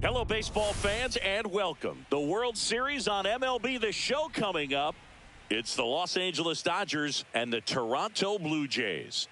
Hello, baseball fans, and welcome. The World Series on MLB, the show coming up. It's the Los Angeles Dodgers and the Toronto Blue Jays.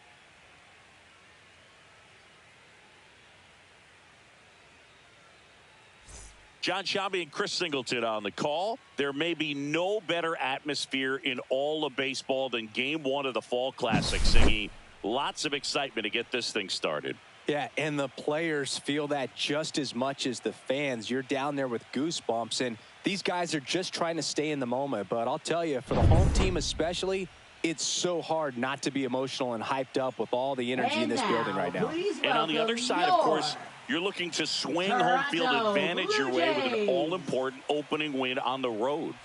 John Sciambi and Chris Singleton on the call. There may be no better atmosphere in all of baseball than Game 1 of the Fall Classic, Singy. Lots of excitement to get this thing started. Yeah, and the players feel that just as much as the fans. You're down there with goosebumps, and these guys are just trying to stay in the moment. But I'll tell you, for the home team especially, it's so hard not to be emotional and hyped up with all the energy in this building right now. And on the other side, of course, you're looking to swing home field advantage your way with an all-important opening win on the road.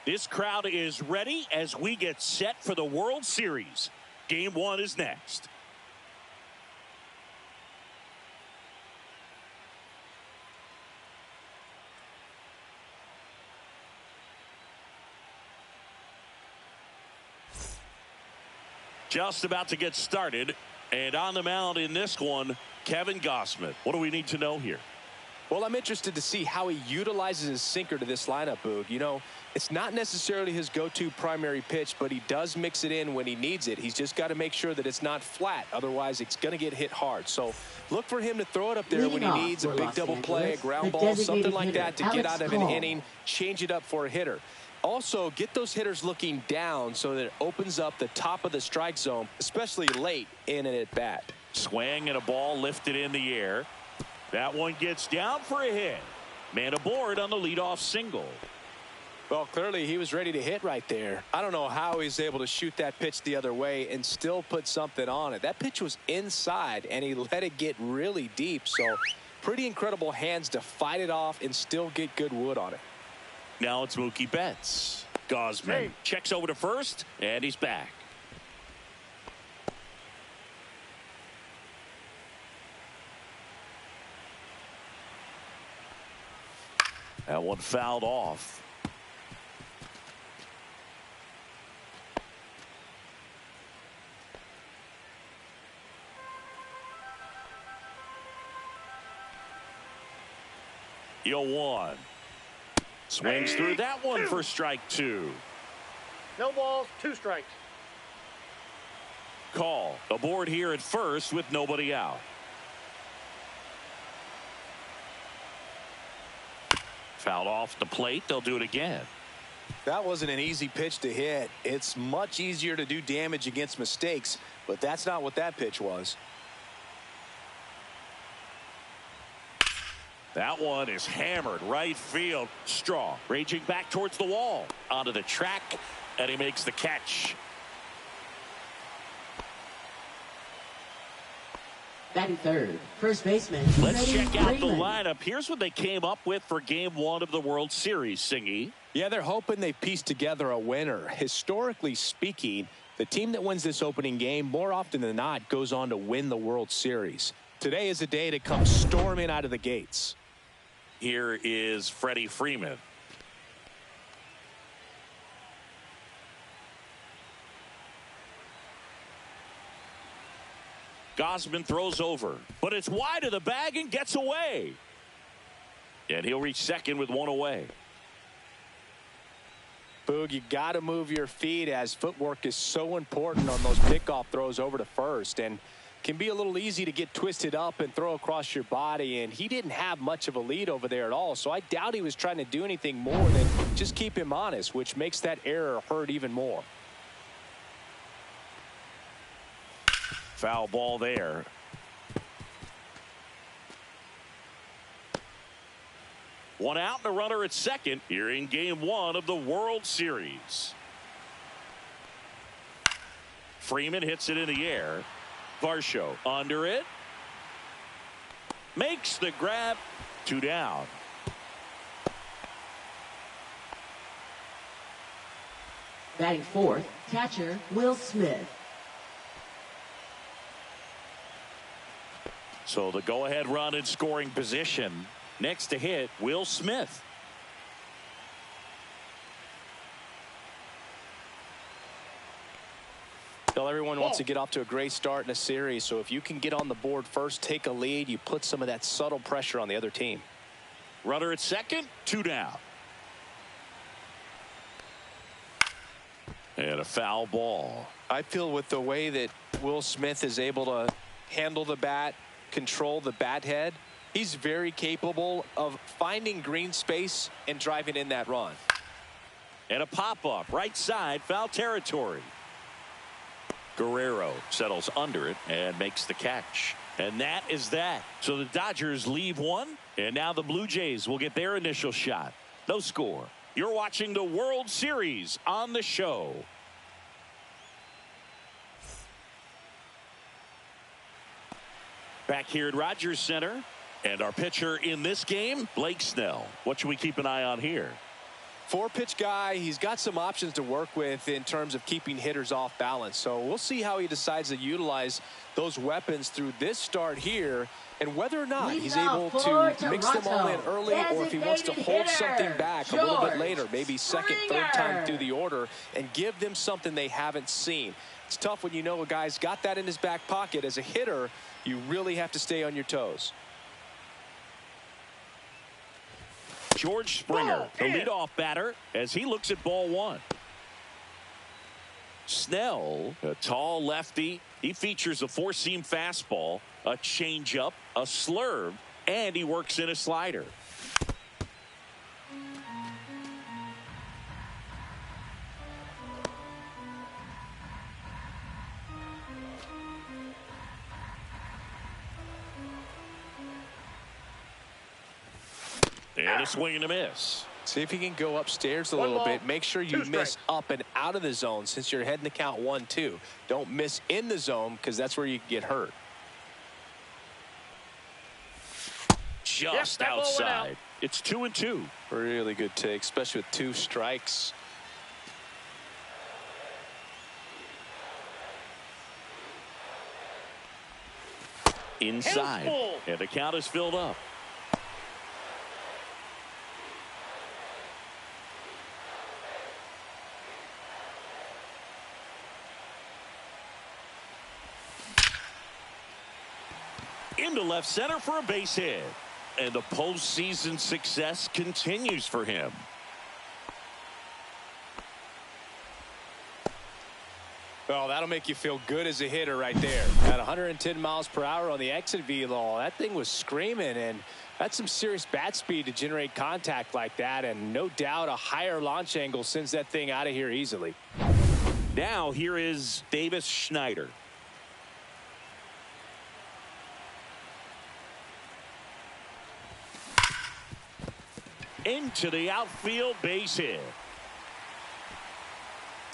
This crowd is ready as we get set for the World Series. Game 1 is next. Just about to get started, and on the mound in this one, Kevin Gausman. What do we need to know here? Well, I'm interested to see how he utilizes his sinker to this lineup, Boog. You know, it's not necessarily his go-to primary pitch, but he does mix it in when he needs it. He's just got to make sure that it's not flat. Otherwise, it's going to get hit hard. So look for him to throw it up there when he needs a big double play, a ground ball, something like that to get out of an inning, change it up for a hitter. Also, get those hitters looking down so that it opens up the top of the strike zone, especially late in an at-bat. Swing and a ball lifted in the air. That one gets down for a hit. Man aboard on the leadoff single. Well, clearly he was ready to hit right there. I don't know how he's able to shoot that pitch the other way and still put something on it. That pitch was inside, and he let it get really deep. So pretty incredible hands to fight it off and still get good wood on it. Now it's Mookie Betts. Gausman checks over to first, and he's back. That one fouled off. The 0-1. Swings through that one for strike 2. No balls, 2 strikes. Call. Aboard here at first with nobody out. Fouled off the plate. They'll do it again. That wasn't an easy pitch to hit. It's much easier to do damage against mistakes, but that's not what that pitch was. That one is hammered right field. Strong raging back towards the wall, onto the track, and he makes the catch. Batting third, first baseman. Let's check out the lineup. Here's what they came up with for Game 1 of the World Series, Singy. Yeah, they're hoping they piece together a winner. Historically speaking, the team that wins this opening game more often than not goes on to win the World Series. Today is a day to come storming out of the gates. Here is Freddie Freeman. Gausman throws over, but it's wide of the bag and gets away. And he'll reach second with one away. Boog, you got to move your feet as footwork is so important on those pickoff throws over to first. And can be a little easy to get twisted up and throw across your body, and he didn't have much of a lead over there at all, so I doubt he was trying to do anything more than just keep him honest, which makes that error hurt even more. Foul ball there. One out and a runner at second here in Game 1 of the World Series. Freeman hits it in the air. Varsho under it. Makes the grab. 2 down. Batting fourth, catcher Will Smith. So the go-ahead run in scoring position. Next to hit, Will Smith. Well, everyone wants to get off to a great start in a series, so if you can get on the board first, take a lead, you put some of that subtle pressure on the other team. Runner at second, 2 down. And a foul ball. I feel with the way that Will Smith is able to handle the bat, control the bat head, he's very capable of finding green space and driving in that run. And a pop-up, right side, foul territory. Guerrero settles under it and makes the catch. And that is that. So the Dodgers leave one, and now the Blue Jays will get their initial shot. No score. You're watching the World Series on the show. Back here at Rogers Center, and our pitcher in this game, Blake Snell. What should we keep an eye on here? 4-pitch guy. He's got some options to work with in terms of keeping hitters off balance. So we'll see how he decides to utilize those weapons through this start here, and whether or not he's able to mix them all in early, or if he wants to hold something back a little bit later, maybe second, third time through the order, and give them something they haven't seen. It's tough when you know a guy's got that in his back pocket. As a hitter, you really have to stay on your toes. George Springer, the leadoff batter, as he looks at ball one. Snell, a tall lefty. He features a 4-seam fastball, a changeup, a slurve, and he works in a slider. And a swing and a miss. See if you can go upstairs a little bit. Make sure you miss up and out of the zone since you're heading to count 1-2. Don't miss in the zone, because that's where you can get hurt. Just outside. It's 2-2. Really good take, especially with 2 strikes. Inside. And the count is filled up. Into left center for a base hit. And the postseason success continues for him. Well, that'll make you feel good as a hitter right there. At 110 miles per hour on the exit velo, that thing was screaming, and that's some serious bat speed to generate contact like that, and no doubt a higher launch angle sends that thing out of here easily. Now here is Davis Schneider. Into the outfield, base hit.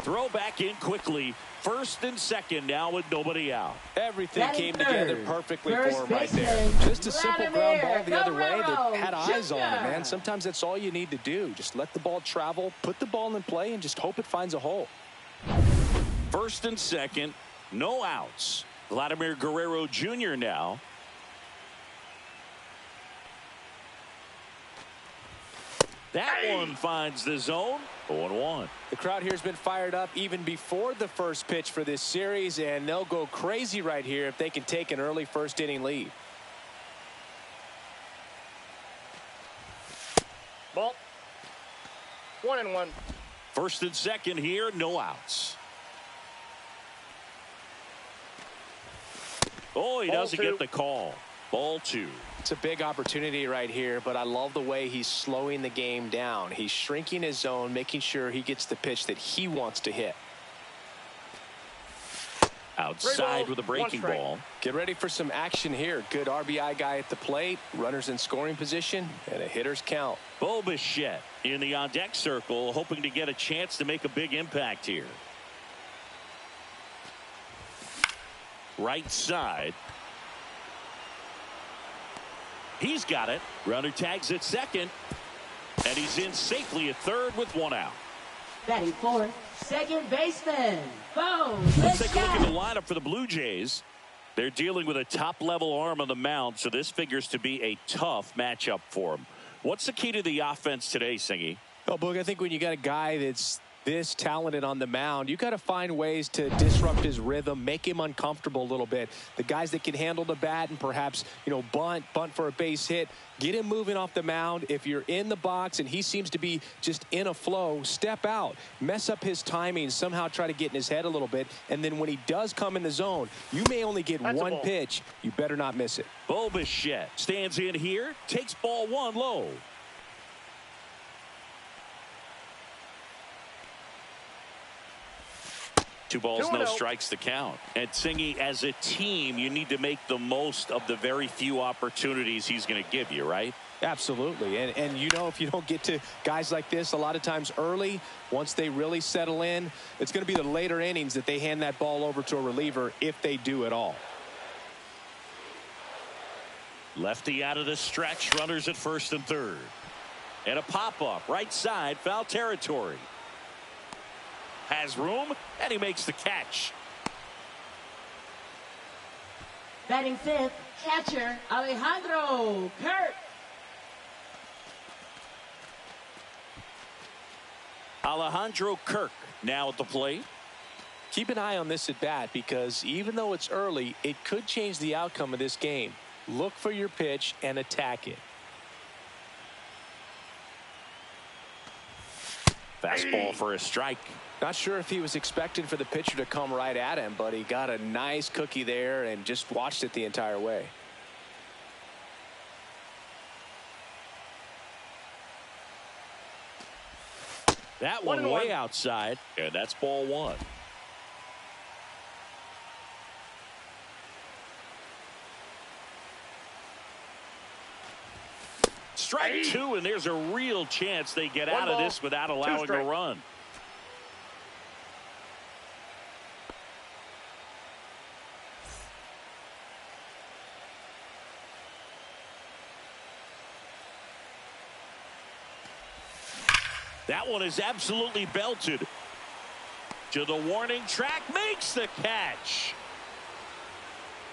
Throw back in quickly. First and second now with nobody out. Everything came together perfectly for him right there. Just a simple ground ball the other way that had eyes on it, man. Sometimes that's all you need to do. Just let the ball travel, put the ball in play, and just hope it finds a hole. First and second, no outs. Vladimir Guerrero Jr. now. That one finds the zone. 0-1. The crowd here has been fired up even before the first pitch for this series, and they'll go crazy right here if they can take an early first inning lead. Ball. 1-1. First and second here, no outs. Oh, he doesn't get the call. Ball 2. It's a big opportunity right here, but I love the way he's slowing the game down. He's shrinking his zone, making sure he gets the pitch that he wants to hit. Outside with a breaking ball. Get ready for some action here. Good RBI guy at the plate, runners in scoring position, and a hitter's count. Bo Bichette in the on-deck circle, hoping to get a chance to make a big impact here. Right side. He's got it. Runner tags at second. And he's in safely at third with 1 out. Batting fourth, second baseman, Bo Let's take a look at the Bichette. lineup for the Blue Jays. They're dealing with a top-level arm on the mound, so this figures to be a tough matchup for them. What's the key to the offense today, Singy? Well, Boog, I think when you got a guy that's this talented on the mound, you got to find ways to disrupt his rhythm, make him uncomfortable a little bit. The guys that can handle the bat and perhaps, bunt for a base hit, get him moving off the mound. If you're in the box and he seems to be just in a flow, step out, mess up his timing, somehow try to get in his head a little bit. And then when he does come in the zone, you may only get one pitch. You better not miss it. Bo Bichette stands in here, takes ball one low. Two balls, no strikes to count. And Singy, as a team, you need to make the most of the very few opportunities he's going to give you, right? Absolutely. And if you don't get to guys like this a lot of times early, once they really settle in, it's going to be the later innings that they hand that ball over to a reliever, if they do at all. Lefty out of the stretch, runners at first and third. And a pop-up, right side, foul territory. Has room, and he makes the catch. Batting fifth, catcher Alejandro Kirk. Alejandro Kirk now at the plate. Keep an eye on this at bat, because even though it's early, it could change the outcome of this game. Look for your pitch and attack it. Fastball for a strike. Not sure if he was expecting for the pitcher to come right at him, but he got a nice cookie there and just watched it the entire way. That one way outside, and that's ball one. Strike two, and there's a real chance they get out of this without allowing a run. That one is absolutely belted. To the warning track, makes the catch.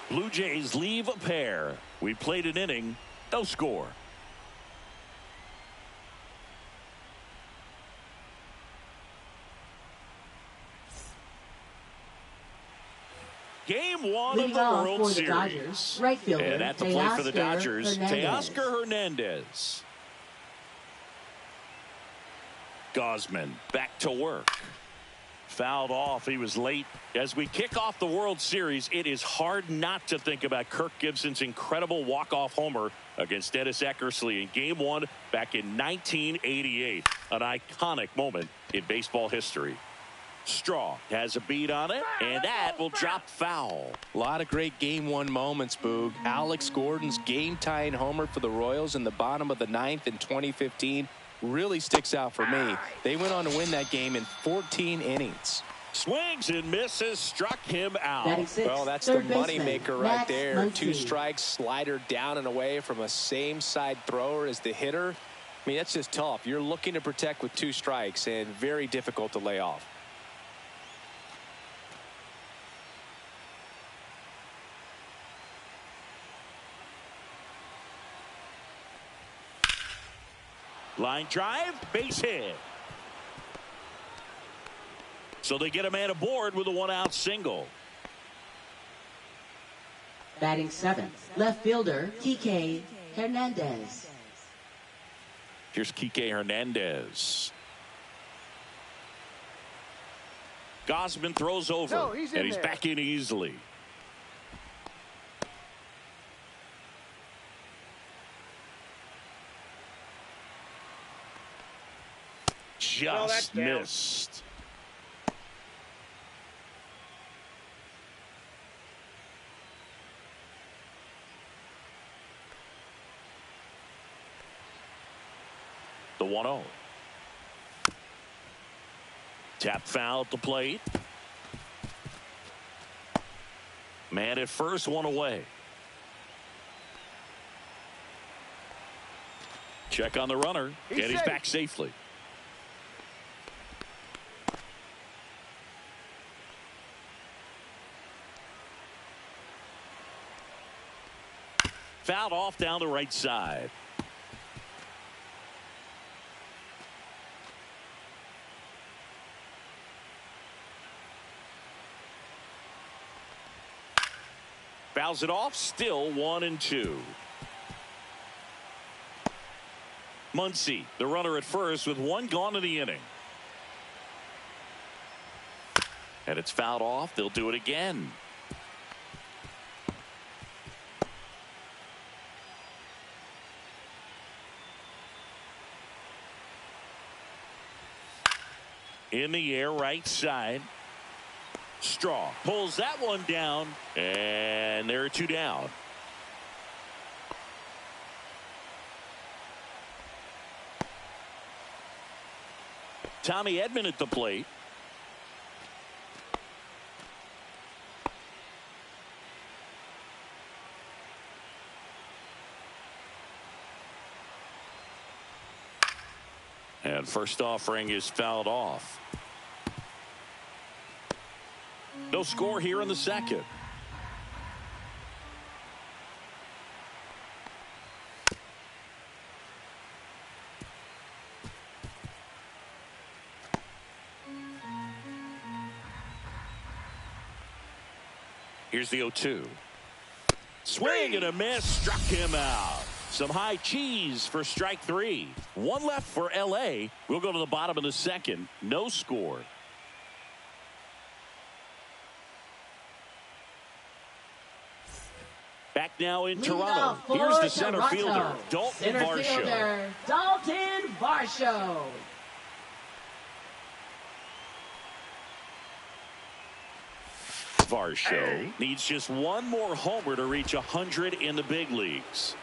Blue Jays leave a pair. We played an inning, no score. Game one of the World Series. Dodgers, right fielder, and at the plate for the Dodgers, Teoscar Hernandez. Gausman back to work. Fouled off. He was late. As we kick off the World Series, it is hard not to think about Kirk Gibson's incredible walk-off homer against Dennis Eckersley in Game 1 back in 1988. An iconic moment in baseball history. Straw has a beat on it, and that will drop foul. A lot of great Game 1 moments, Boog. Alex Gordon's game-tying homer for the Royals in the bottom of the ninth in 2015 really sticks out for me. They went on to win that game in 14 innings. Swings and misses, struck him out. Well, that's the moneymaker right there. Two strikes, slider down and away from a same-side thrower as the hitter. I mean, that's just tough. You're looking to protect with two strikes, and very difficult to lay off. Line drive, base hit. So they get a man aboard with a one-out single. Batting seventh, left fielder Kike Hernandez. Here's Kike Hernandez. Gausman throws over, and he's back in easily. Just missed. The 1-0. Tap foul at the plate. Man at first, one away. Check on the runner, and he's back safely. Fouled off down the right side. Fouls it off. Still 1-2. Muncy, the runner at first with one gone in the inning. And it's fouled off. They'll do it again. In the air, right side. Straw pulls that one down, and there are two down. Tommy Edman at the plate. And first offering is fouled off. No score here in the second. Here's the 0-2. Swing and a miss. Struck him out. Some high cheese for strike three. One left for LA. We'll go to the bottom of the second. No score. Back now in Toronto. Here's the center fielder, Dalton Varsho. Dalton Varsho. Varsho needs just one more homer to reach 100 in the big leagues.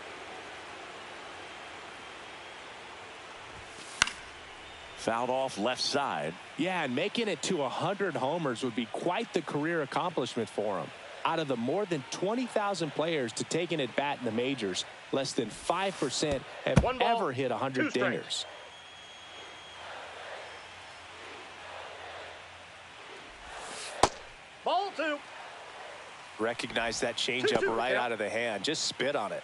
Fouled off left side. Yeah, and making it to 100 homers would be quite the career accomplishment for him. Out of the more than 20,000 players to take an at-bat in the majors, less than 5% have ever hit 100 dingers. Ball two. Recognize that changeup right out of the hand. Just spit on it.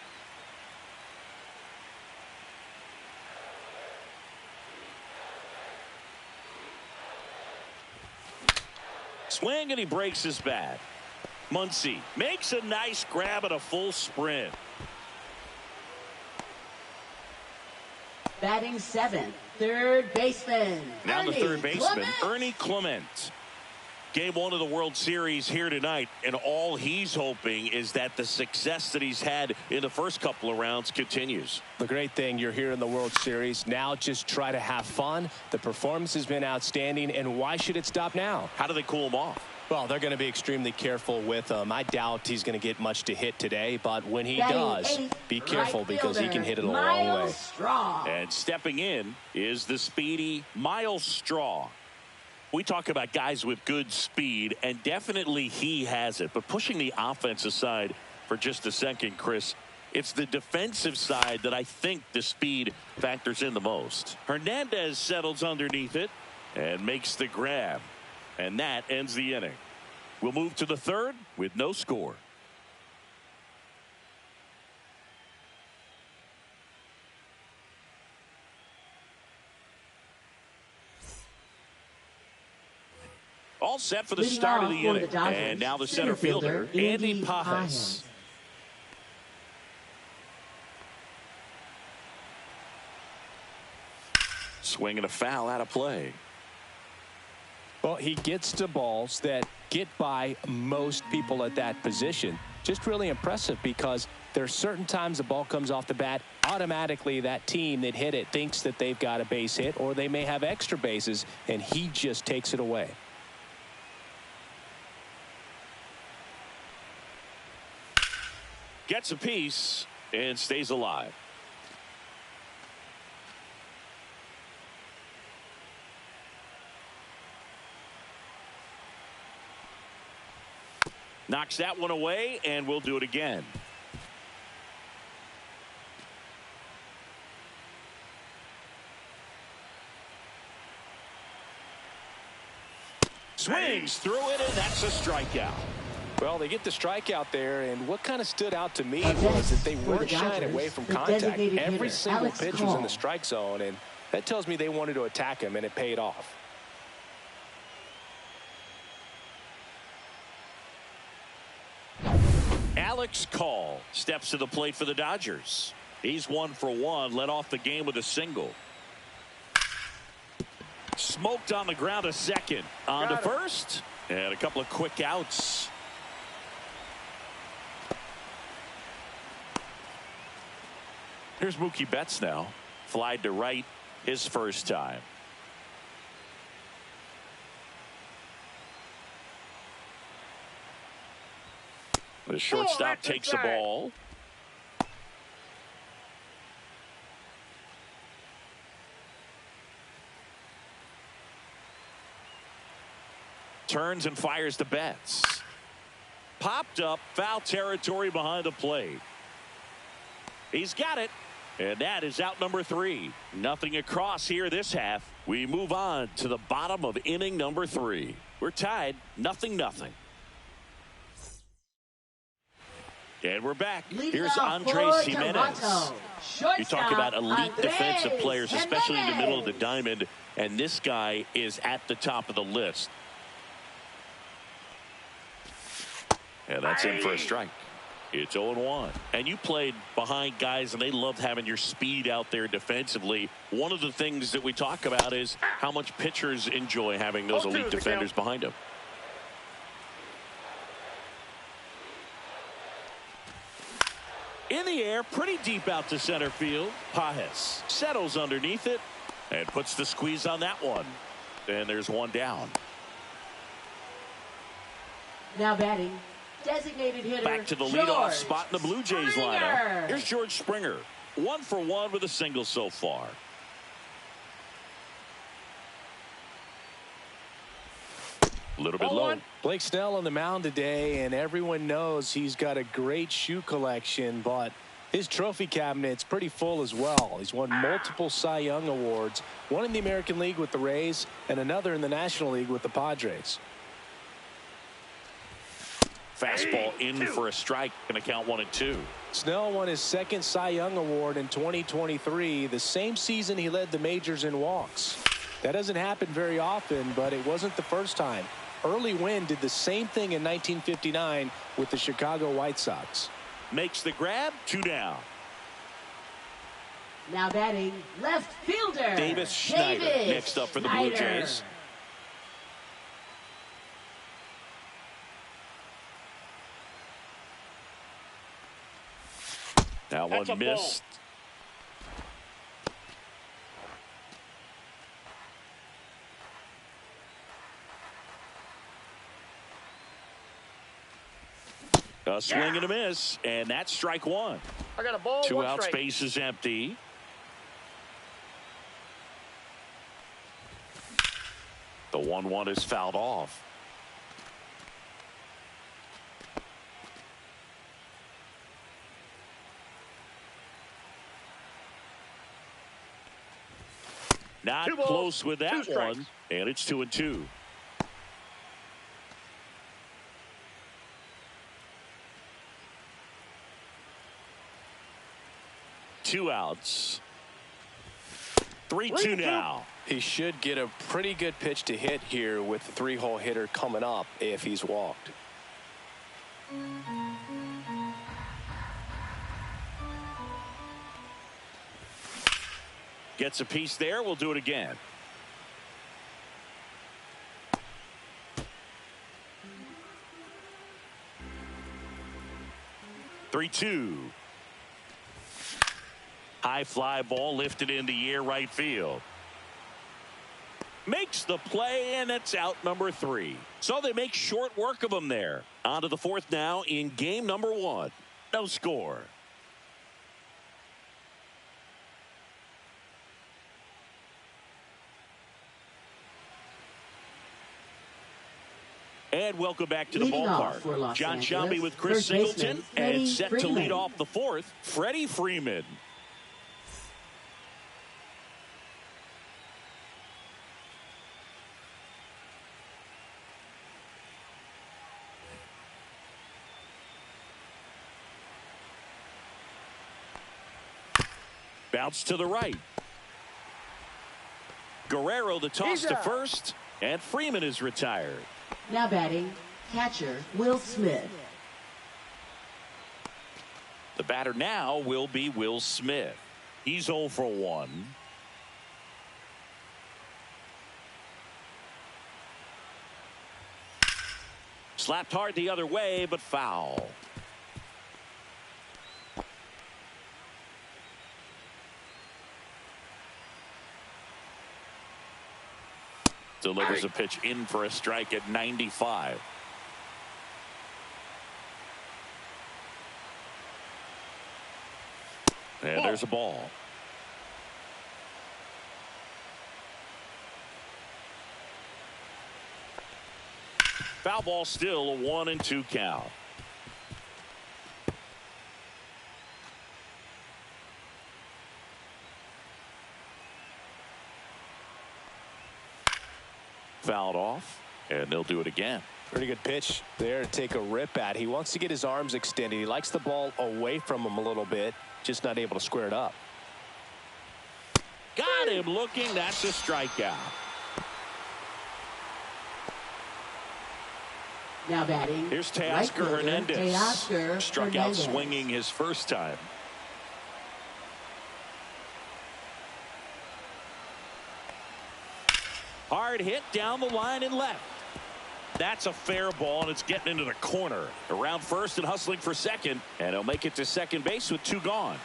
Swing and he breaks his bat. Muncy makes a nice grab at a full sprint. Batting seventh, third baseman. Now the third baseman, Clement. Ernie Clement. Game one of the World Series here tonight, and all he's hoping is that the success that he's had in the first couple of rounds continues. The great thing, you're here in the World Series. Now just try to have fun. The performance has been outstanding, and why should it stop now? How do they cool him off? Well, they're going to be extremely careful with him. I doubt he's going to get much to hit today, but when he Batting does, eighth, be careful right because he fielder, can hit it a long Miles way. Straw. And stepping in is the speedy Miles Straw. We talk about guys with good speed, and definitely he has it. But pushing the offense aside for just a second, Chris, it's the defensive side that I think the speed factors in the most. Hernandez settles underneath it and makes the grab. And that ends the inning. We'll move to the third with no score. All set for the Leading start of off the for inning. the Dodgers, And now the center fielder, Andy Pajas. Swinging a foul out of play. Well, he gets to balls that get by most people at that position. Just really impressive because there are certain times the ball comes off the bat, automatically that team that hit it thinks that they've got a base hit, or they may have extra bases, and he just takes it away. Gets a piece and stays alive. Knocks that one away, and we'll do it again. Swings through it, and that's a strikeout. Well, they get the strikeout there, and what kind of stood out to me was that they weren't shying away from contact. Every single pitch was in the strike zone, and that tells me they wanted to attack him, and it paid off. Alex Call steps to the plate for the Dodgers. He's 1 for 1, led off the game with a single. Smoked on the ground, a second. On to first, and a couple of quick outs. Here's Mookie Betts now. Flied to right his first time. The shortstop takes the ball. Turns and fires to Betts. Popped up, foul territory behind the plate. He's got it. And that is out number 3. Nothing across here this half. We move on to the bottom of inning number 3. We're tied, 0-0. And we're back. Here's Andres Jimenez. You talk about elite defensive players, especially in the middle of the diamond, and this guy is at the top of the list. And that's in for a strike. It's 0-1. And you played behind guys, and they love having your speed out there defensively. One of the things that we talk about is how much pitchers enjoy having those elite defenders behind them. In the air, pretty deep out to center field. Pajes settles underneath it and puts the squeeze on that one. And there's one down. Now batting, designated hitter. Back to the leadoff spot in the Blue Jays lineup. Here's George Springer. 1 for 1 with a single so far. A little bit low. Blake Snell on the mound today, and everyone knows he's got a great shoe collection, but his trophy cabinet's pretty full as well. He's won multiple Cy Young awards, one in the American League with the Rays and another in the National League with the Padres. Fastball in for a strike, going to count 1-2. Snell won his second Cy Young award in 2023, the same season he led the majors in walks. That doesn't happen very often, but it wasn't the first time. Early Wynn did the same thing in 1959 with the Chicago White Sox. Makes the grab, 2 down. Now batting, left fielder Davis Schneider next up for the Blue Jays. That one missed. A swing and a miss, and that's strike 1. I got a ball. 2 1 out, strike. space is empty. The 1-1 is fouled off. Not close with that one, and it's 2-2. Two outs. 3-2 now. He should get a pretty good pitch to hit here with the 3-hole hitter coming up if he's walked. Gets a piece there. We'll do it again. Three-two. High fly ball lifted in the air right field. Makes the play, and it's out number 3. So they make short work of him there. On to the 4th now in game number 1. No score. And welcome back to the ballpark. John Shambi with Chris Singleton, and set to lead off the 4th, Freddie Freeman. Bounce to the right. Guerrero the toss to first, and Freeman is retired. Now batting, catcher Will Smith. The batter now will be Will Smith. He's 0 for 1. Slapped hard the other way, but foul. Delivers a pitch in for a strike at 95. And there's a ball. Foul ball, still a 1-2 count. Fouled off, and they'll do it again. Pretty good pitch there to take a rip at. He wants to get his arms extended. He likes the ball away from him a little bit, just not able to square it up. Got him looking. That's a strikeout. Now batting. Here's Teoscar Hernandez. Teoscar Struck Hernandez. out swinging his first time. Hard hit down the line and left. That's a fair ball, and it's getting into the corner. Around first and hustling for second, and he'll make it to second base with 2 gone.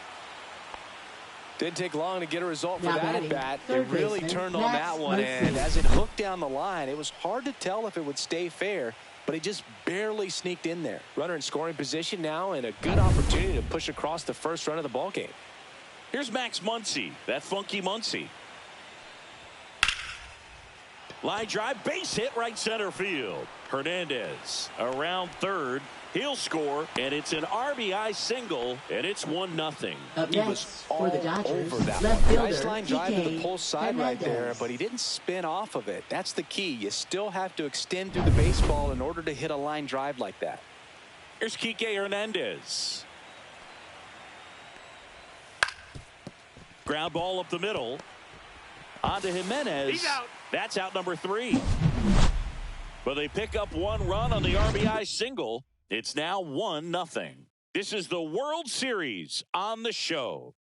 Didn't take long to get a result for Now that batting, at bat. third It really baseman, turned on Max that one, Muncy. and as it hooked down the line, it was hard to tell if it would stay fair, but he just barely sneaked in there. Runner in scoring position now, and a good opportunity to push across the first run of the ball game. Here's Max Muncy, that funky Muncy. Line drive, base hit, right center field. Hernandez around third. He'll score, and it's an RBI single, and it's 1-0. Up He next was for the all Dodgers, over that left one. fielder, Nice line drive to the PK pull side right there, Hernandez. but he didn't spin off of it. That's the key. You still have to extend through the baseball in order to hit a line drive like that. Here's Kike Hernandez. Ground ball up the middle. On to Jimenez. He's out. That's out number 3. But they pick up 1 run on the RBI single. It's now 1-0. This is the World Series on the show.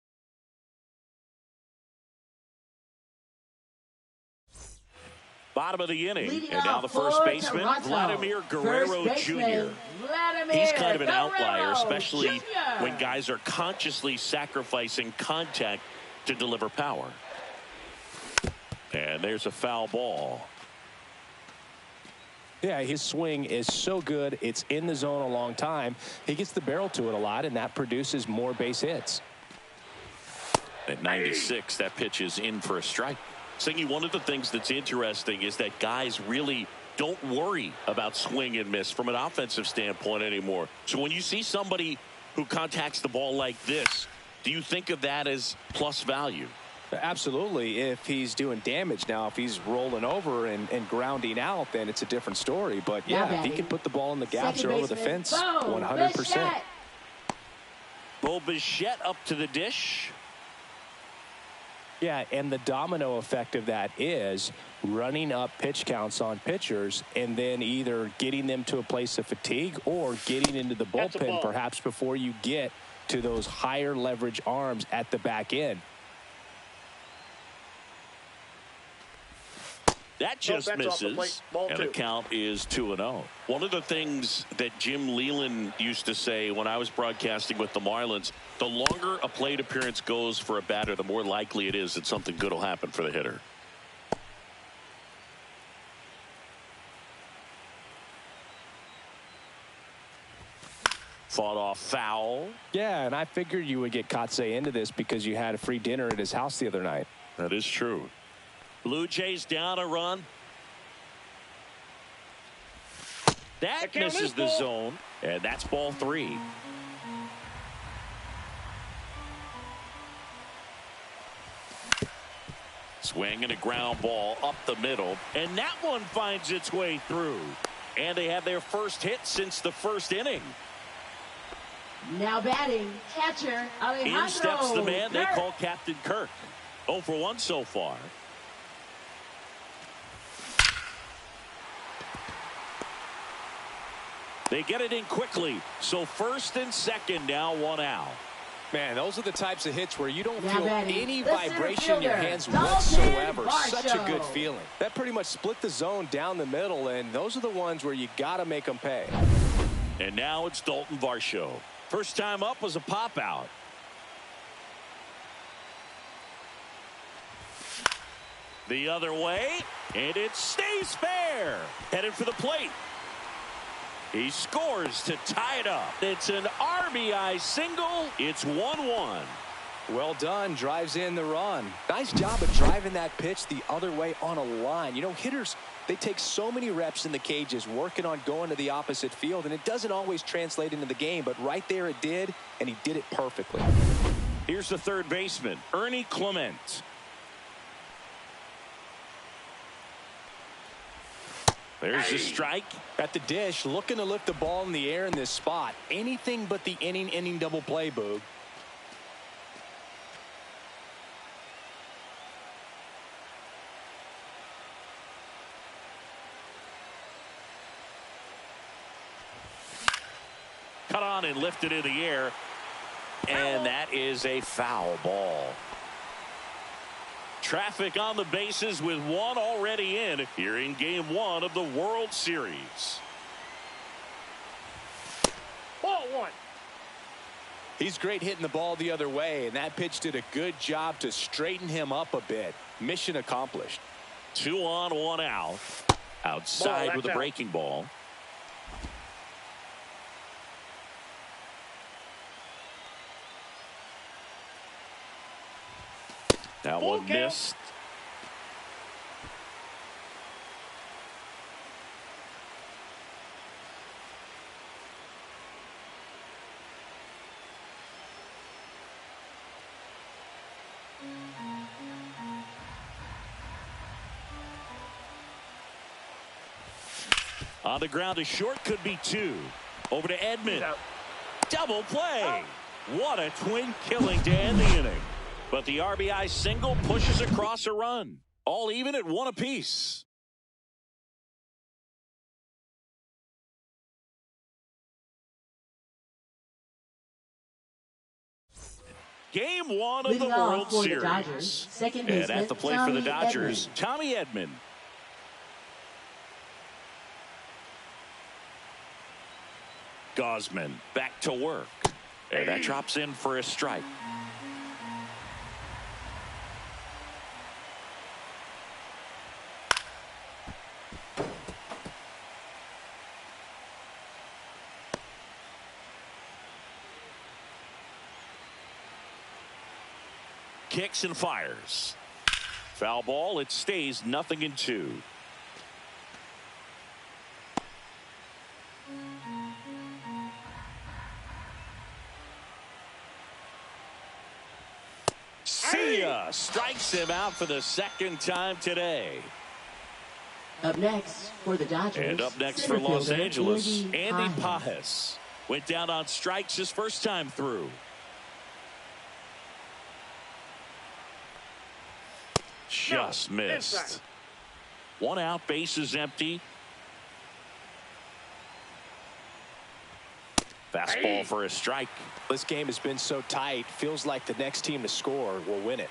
Bottom of the inning. Leading And now off the first for baseman, Toronto, Vladimir Guerrero first baseman, Jr. Vladimir He's kind of an outlier, Guerrero especially Jr. when guys are consciously sacrificing contact to deliver power. And there's a foul ball. Yeah, his swing is so good. It's in the zone a long time. He gets the barrel to it a lot, and that produces more base hits. At 96, that pitch is in for a strike. Singy, one of the things that's interesting is that guys really don't worry about swing and miss from an offensive standpoint anymore. So when you see somebody who contacts the ball like this, do you think of that as plus value? Absolutely. If he's doing damage now, if he's rolling over and grounding out, then it's a different story. But yeah, if he can put the ball in the gaps or over the fence, 100%. Bo Bichette up to the dish. Yeah, and the domino effect of that is running up pitch counts on pitchers and then either getting them to a place of fatigue or getting into the bullpen perhaps before you get to those higher leverage arms at the back end. That just misses, and the count is 2-0. One of the things that Jim Leland used to say when I was broadcasting with the Marlins, the longer a plate appearance goes for a batter, the more likely it is that something good will happen for the hitter. Fought off foul. Yeah, and I figured you would get Kotsay into this because you had a free dinner at his house the other night. That is true. Blue Jays down a run. That misses the zone, and that's ball 3. Swing and a ground ball up the middle, and that one finds its way through. And they have their first hit since the first inning. Now batting, catcher Alejandro In steps the man they Kirk. call Captain Kirk. 0 for 1 so far. They get it in quickly. So first and second, now one out. Man, those are the types of hits where you don't Now feel batting, any the vibration in your center hands fielder, whatsoever. Dalton Such a good Varsho. feeling. That pretty much split the zone down the middle, and those are the ones where you got to make them pay. And now it's Dalton Varsho. First time up was a pop out. The other way, and it stays fair. Headed for the plate. He scores to tie it up. It's an RBI single. It's 1-1. Well done. Drives in the run. Nice job of driving that pitch the other way on a line. You know, hitters, they take so many reps in the cages working on going to the opposite field, and it doesn't always translate into the game, but right there it did, and he did it perfectly. Here's the third baseman, Ernie Clement. There's the strike. At the dish, looking to lift the ball in the air in this spot. Anything but the inning double play, Boog. Cut on and lifted in the air. And that is a foul ball. Traffic on the bases with one already in here in game one of the World Series. Ball one. He's great hitting the ball the other way, and that pitch did a good job to straighten him up a bit. Mission accomplished. 2 on, 1 out. Outside Ball, with a out. breaking ball. That Full one count. missed. On the ground to short, could be 2. Over to Edman. Out. Double play. What a twin killing to end the inning. But the RBI single pushes across a run. All even at 1 apiece. Game 1 of the Leading off World for the Series. Dodgers, second And baseman, at the plate for the Tommy Dodgers, Edman. Tommy Edman. Gosman back to work. And that drops in for a strike. Kicks and fires. Foul ball. It stays 0-2. See ya. Strikes him out for the second time today. Up next for the Dodgers. And up next center for Los fielder, Angeles, Andy Andy Pages. Pages. Went down on strikes his first time through. Just missed. inside. 1 out, base is empty. Fastball for a strike. This game has been so tight, feels like the next team to score will win it.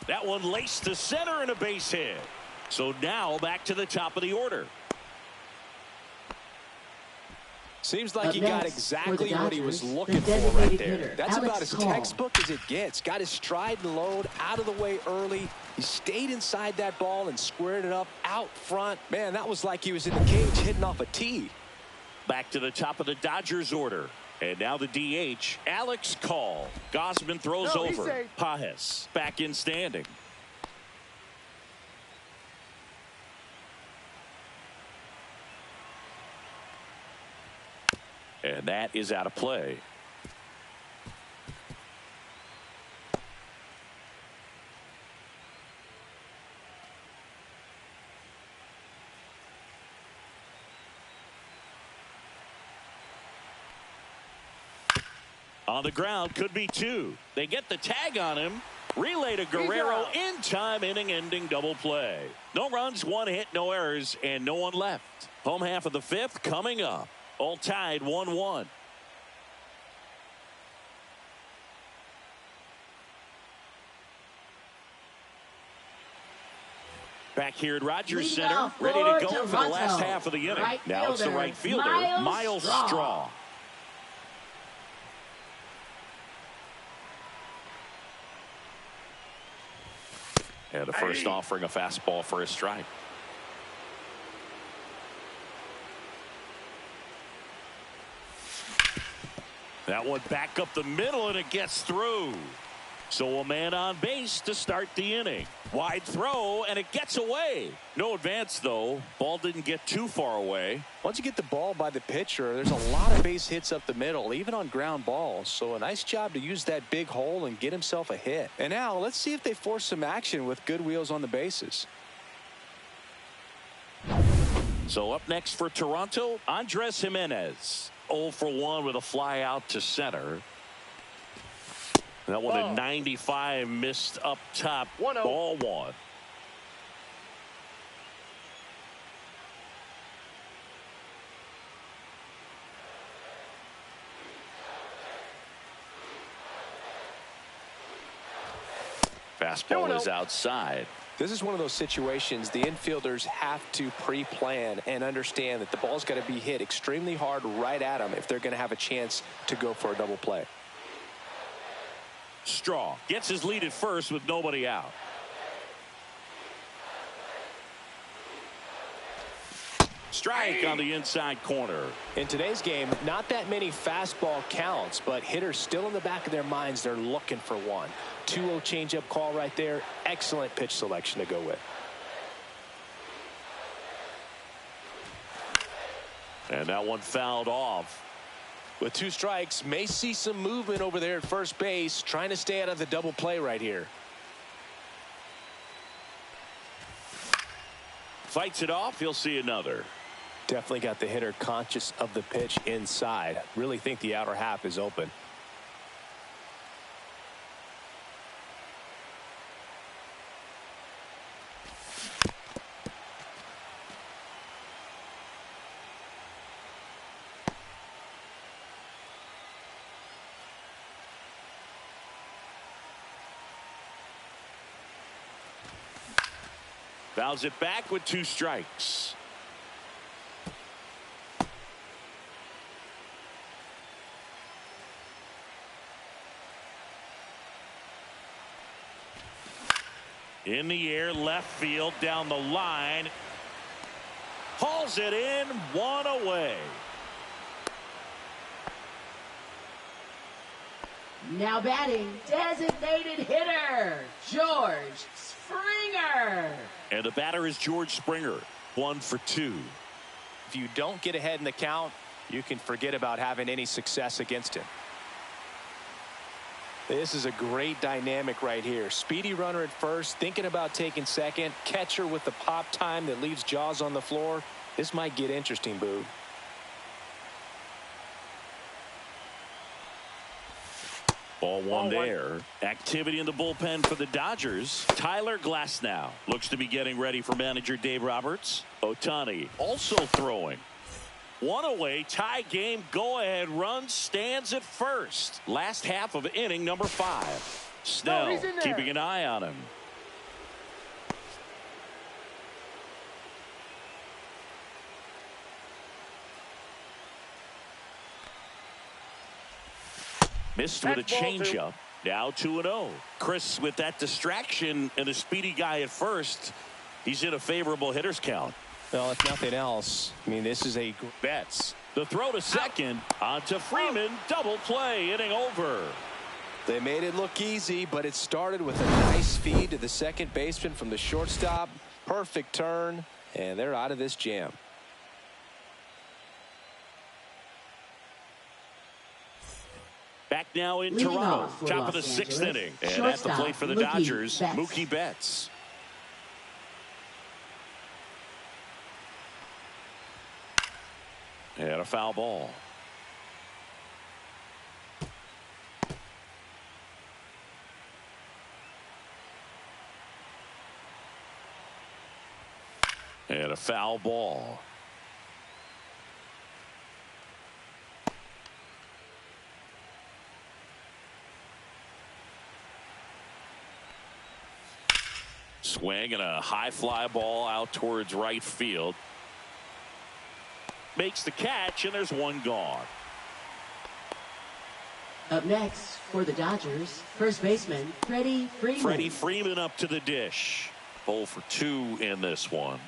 That one laced to center and a base hit. So now back to the top of the order. Seems like Up he got next, exactly for the what he was Dodgers, looking the for right designated there. hitter, That's Alex about as Call. textbook as it gets. Got his stride and load out of the way early. He stayed inside that ball and squared it up out front. Man, that was like he was in the cage hitting off a tee. Back to the top of the Dodgers order. And now the DH, Alex Call. Gosman throws No, he's over. safe. Pages back in standing. And that is out of play. On the ground, could be 2. They get the tag on him, Relay to Guerrero in time, inning-ending double play. No runs, one hit, no errors, and no one left. Home half of the fifth coming up. All tied 1-1. Back here at Rogers Center, ready to go for the last half of the inning. Now it's the right fielder, Miles Straw. And the first offering, a fastball for a strike. That one back up the middle, and it gets through. So a man on base to start the inning. Wide throw, and it gets away. No advance, though. Ball didn't get too far away. Once you get the ball by the pitcher, there's a lot of base hits up the middle, even on ground balls. So a nice job to use that big hole and get himself a hit. And now let's see if they force some action with good wheels on the bases. So up next for Toronto, Andres Jimenez. 0 for 1 with a fly out to center. That one at 95, missed up top. 1-0. Ball one. Fastball is outside. This is one of those situations the infielders have to pre-plan and understand that the ball's got to be hit extremely hard right at them if they're going to have a chance to go for a double play. Straw gets his lead at first with nobody out. Strike on the inside corner. In today's game, not that many fastball counts, but hitters still in the back of their minds, they're looking for one. 2-0 changeup call right there. Excellent pitch selection to go with. And that one fouled off. With 2 strikes, may see some movement over there at first base, trying to stay out of the double play right here. Fights it off. He'll see another. Definitely got the hitter conscious of the pitch inside. Really think the outer half is open. Fouls it back with 2 strikes. In the air, left field, down the line. Hauls it in, 1 away. Now batting, designated hitter, George Springer. And the batter is George Springer, 1 for 2. If you don't get ahead in the count, you can forget about having any success against him. This is a great dynamic right here. Speedy runner at first, thinking about taking second. Catcher with the pop time that leaves Jaws on the floor. This might get interesting, Boo. Ball one there. Activity in the bullpen for the Dodgers. Tyler Glasnow looks to be getting ready for manager Dave Roberts. Ohtani also throwing. 1 away, tie game, go-ahead run, stands at first. Last half of inning number 5. Snell keeping an eye on him. Missed with a changeup. Now 2-0. Chris with that distraction and a speedy guy at first. He's in a favorable hitter's count. Well, if nothing else, I mean, this is a Betts. The throw to second. On to Freeman. Double play. Inning over. They made it look easy, but it started with a nice feed to the second baseman from the shortstop. Perfect turn, and they're out of this jam. Back now in Toronto. Top of the 6th inning. And at the plate for the Dodgers, Mookie Betts. And a foul ball. And a foul ball. Swing and a high fly ball out towards right field. Makes the catch, and there's one gone. Up next for the Dodgers, first baseman Freddie Freeman. Freddie Freeman up to the dish. 0 for 2 in this one.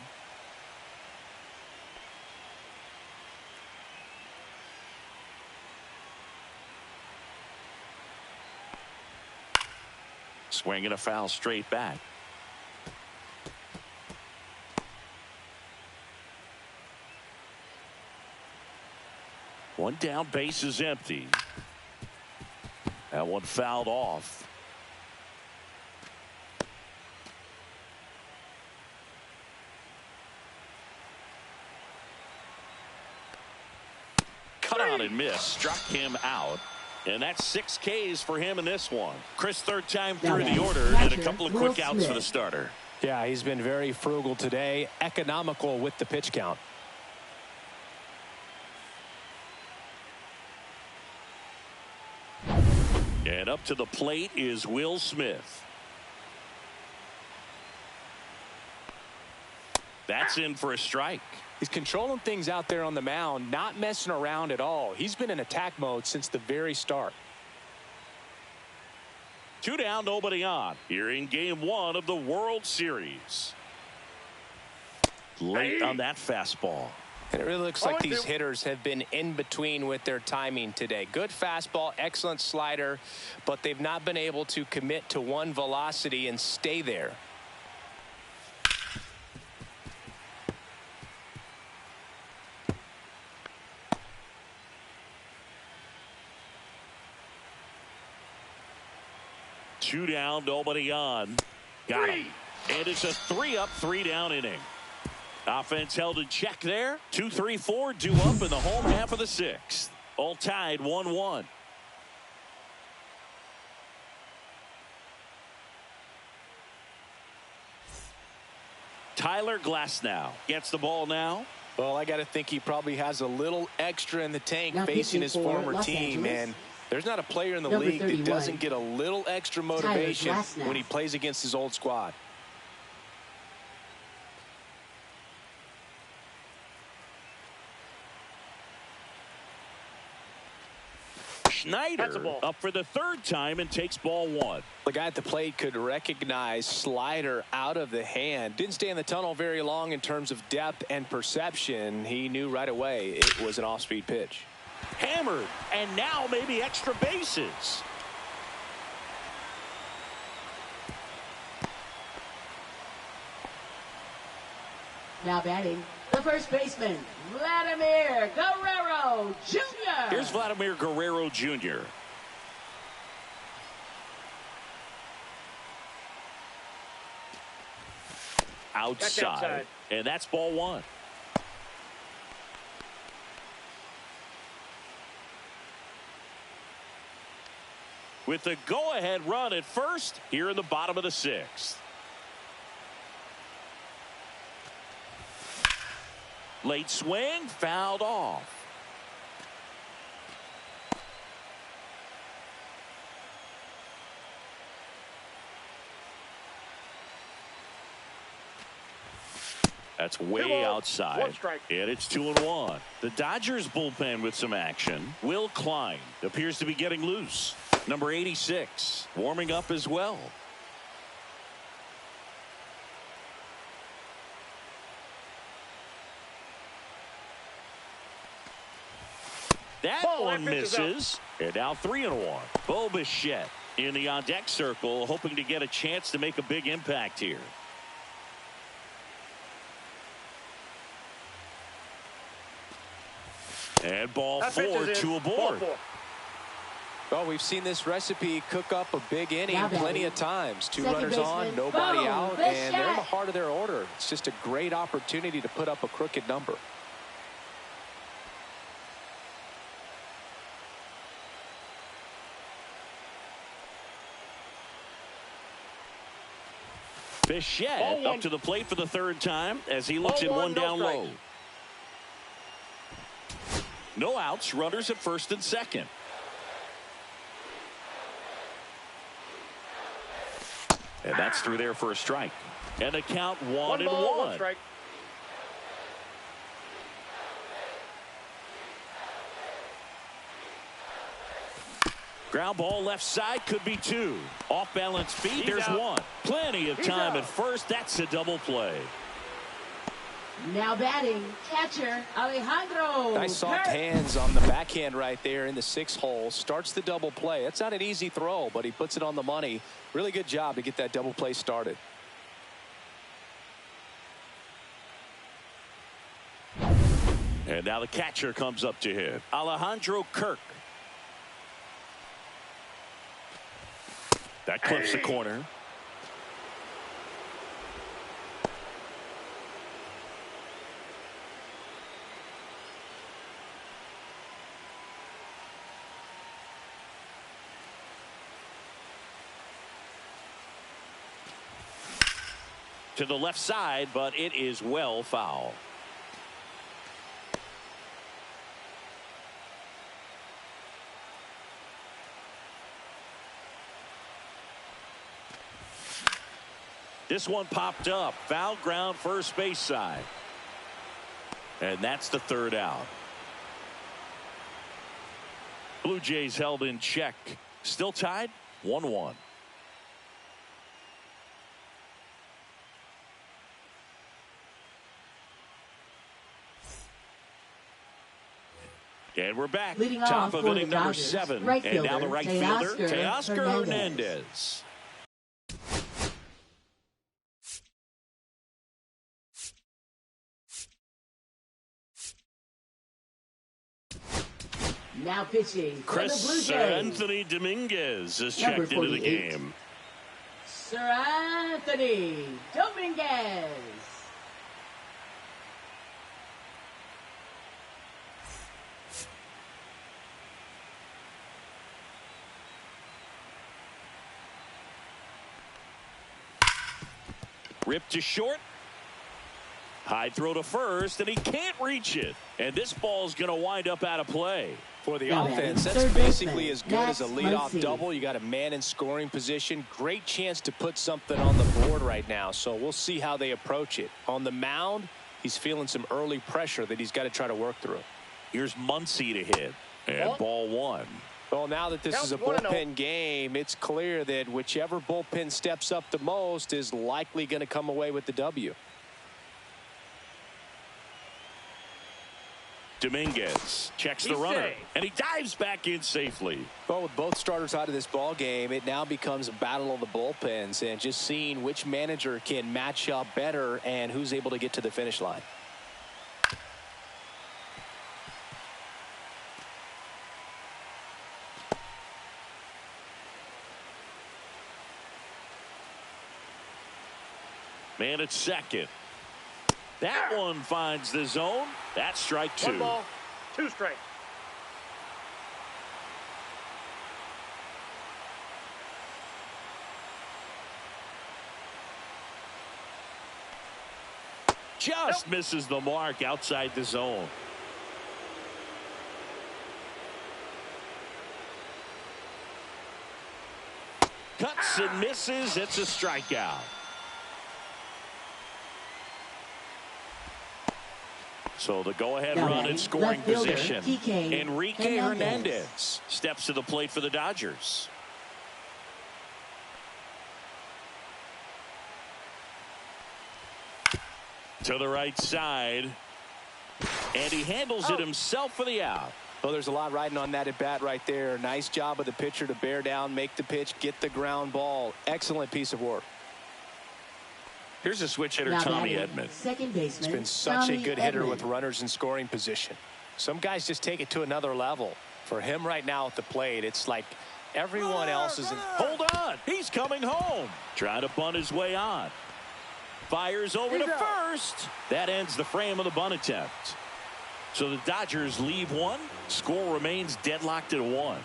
Swing and a foul straight back. One down, base is empty. That one fouled off. Cut out and missed. Struck him out. And that's 6 Ks for him in this one. Chris, third time through the order, and a couple of quick outs for the starter. Yeah, he's been very frugal today, economical with the pitch count. And up to the plate is Will Smith. That's in for a strike. He's controlling things out there on the mound, not messing around at all. He's been in attack mode since the very start. 2 down, nobody on. Here in game 1 of the World Series. Late on that fastball. And it really looks like these hitters have been in between with their timing today. Good fastball, excellent slider, but they've not been able to commit to one velocity and stay there. Two down, nobody on. Got him. And it's a 3-up, 3-down inning. Offense held in check there. 2, 3, 4 due up in the home half of the 6th. All tied 1-1. Tyler Glasnow gets the ball now. Well, I got to think he probably has a little extra in the tank facing his former team, and there's not a player in the league that doesn't get a little extra motivation when he plays against his old squad. Schneider up for the 3rd time and takes ball 1. The guy at the plate could recognize slider out of the hand. Didn't stay in the tunnel very long in terms of depth and perception. He knew right away it was an off-speed pitch. Hammered, and now maybe extra bases. Now batting, the first baseman, Vladimir Guerrero Jr. Here's Vladimir Guerrero Jr. Outside. And that's ball 1. With the go-ahead run at first here in the bottom of the 6th. Late swing, fouled off. That's way outside. And it's 2-1. The Dodgers bullpen with some action. Will Klein appears to be getting loose. Number 86 warming up as well. That one misses. And now 3-1. Bo Bichette in the on-deck circle, hoping to get a chance to make a big impact here. And ball 4, 2 aboard. Well, we've seen this recipe cook up a big inning plenty of times. 2 runners on, nobody out, and they're in the heart of their order. It's just a great opportunity to put up a crooked number. Bichette up to the plate for the third time as he looks at one down low. No outs, runners at first and second. And that's through there for a strike. And the count 1-1. One strike. Ground ball left side, could be two. Off balance feet, there's out. one. Plenty of time at first. That's a double play. Now batting, catcher Alejandro. Nice soft hands on the backhand right there in the 6 hole. Starts the double play. It's not an easy throw, but he puts it on the money. Really good job to get that double play started. And now the catcher comes up to hit. Alejandro Kirk. That clips the corner. To the left side, but it is well foul. This one popped up. Foul ground, first base side. And that's the third out. Blue Jays held in check. Still tied, 1-1. And we're back. Leading Top off of for inning the number Dodgers, 7. right And now the fielder, right fielder, Teoscar Teoscar Hernandez. Hernandez. Now pitching for the Blue Chris Jays. Anthony Dominguez is Number checked into the 48. game. Sir Anthony Dominguez. Ripped to short. High throw to first, and he can't reach it. And this ball's going to wind up out of play. For the Now offense, batting, that's third basically baseman, as good as a Max leadoff Muncy. double. You got a man in scoring position. Great chance to put something on the board right now. So we'll see how they approach it. On the mound, he's feeling some early pressure that he's got to try to work through. Here's Muncy to hit. And ball one. Well, now that this is a Counts 1-0. bullpen game, it's clear that whichever bullpen steps up the most is likely going to come away with the W. Dominguez checks the He's runner, safe. and he dives back in safely. Well, with both starters out of this ball game, it now becomes a battle of the bullpens and just seeing which manager can match up better and who's able to get to the finish line. Man at second. That one finds the zone. That's strike 2. 1 ball, 2 strikes. Just misses the mark outside the zone. Cuts and misses. It's a strikeout. So the go-ahead Now run batting, in scoring left fielder, position. TK Enrique Hernandez. Hernandez steps to the plate for the Dodgers. To the right side. And he handles it himself for the out. Well, there's a lot riding on that at bat right there. Nice job of the pitcher to bear down, make the pitch, get the ground ball. Excellent piece of work. Here's a switch hitter, Now Tommy batting, Edman. second baseman. He's been such Tommy a good hitter Edman. with runners in scoring position. Some guys just take it to another level. For him right now at the plate, it's like everyone else is in. Hold on. He's coming home. Trying to bunt his way on. Fires over to first. That ends the frame of the bunt attempt. So the Dodgers leave one. Score remains deadlocked at 1.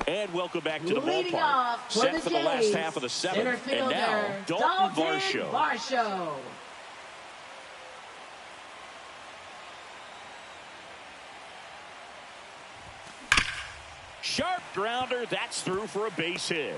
And welcome back to the Leading ballpark. off for Set the for the last Jays, half of the center seventh. And now, fielder, Dalton Varsho. Varsho. Sharp grounder. That's through for a base hit.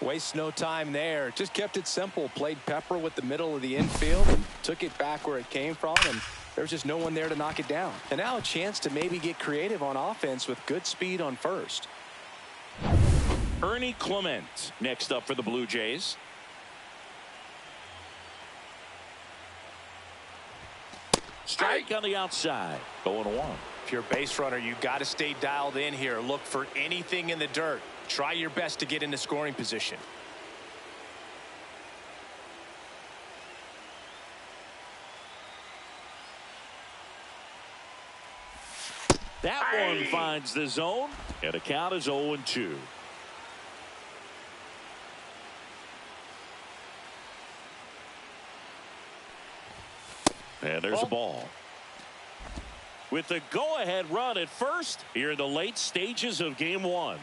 Waste no time there. Just kept it simple. Played pepper with the middle of the infield and took it back where it came from. And there was just no one there to knock it down. And now a chance to maybe get creative on offense with good speed on first. Ernie Clement next up for the Blue Jays. Strike on the outside. 0-1. If you're a base runner, you got to stay dialed in here. Look for anything in the dirt. Try your best to get into scoring position. That one finds the zone, and the count is 0-2. And there's a ball. With the go-ahead run at first, here in the late stages of game one.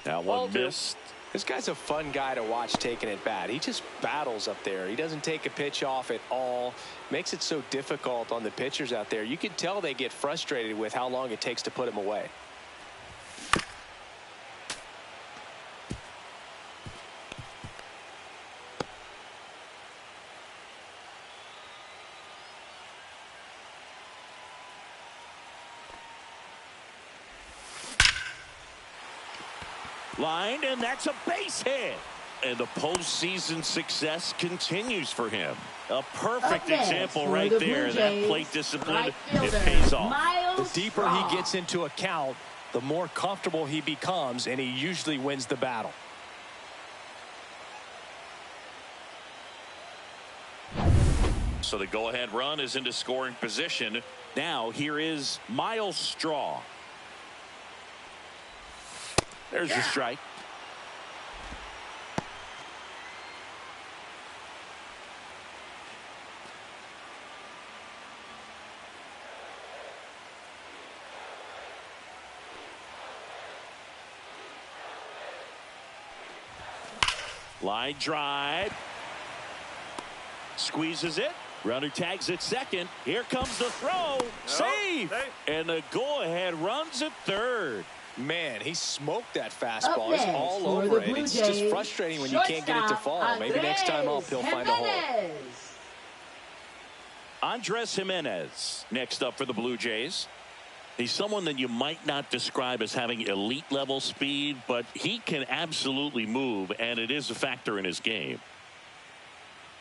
That one missed. This guy's a fun guy to watch taking it bat. He just battles up there. He doesn't take a pitch off at all. Makes it so difficult on the pitchers out there. You can tell they get frustrated with how long it takes to put him away. Line, and that's a base hit. And the postseason success continues for him. A perfect example right there. That plate discipline, it pays off. The deeper he gets into a count, the more comfortable he becomes, and he usually wins the battle. So the go-ahead run is into scoring position. Now here is Miles Straw. There's your strike. Line drive. Squeezes it. Runner tags at second. Here comes the throw. Save. And the go-ahead runs at third. Man, he smoked that fastball. It's all over it. It's just frustrating when you can't get it to fall. Maybe next time up he'll find a hole. Andres Jimenez next up for the Blue Jays. He's someone that you might not describe as having elite level speed, but he can absolutely move, and it is a factor in his game.